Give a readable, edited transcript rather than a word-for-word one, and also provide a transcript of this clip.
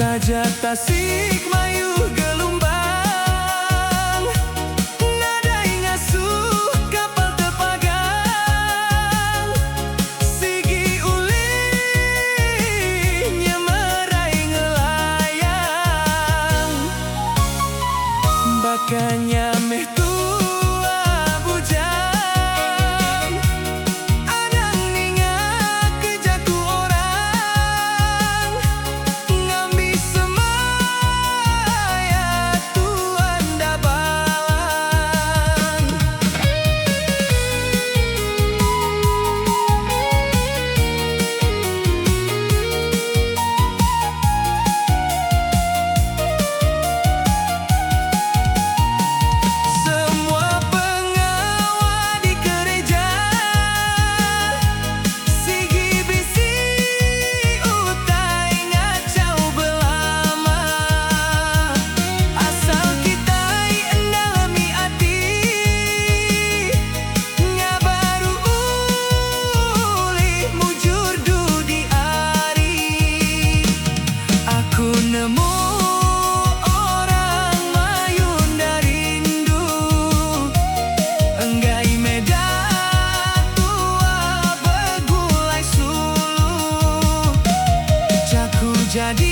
Tajat Tasikmayu gelombang, nadai ngasuh kapal terpagang. Sigi ulihnya merai ngelayang, bakanya meh tua bujang. Adang ninga kejaku orang, ngambi semaya tuan dabalang. Semua pengawal di gereja, sigi bisi utai ngacau belama. Asal kita endalami hati, ngabaru ulih mujur di ari. Aku nemu orang mayun dari rindu, enggai medan tua begulai sulu. Jaku jadi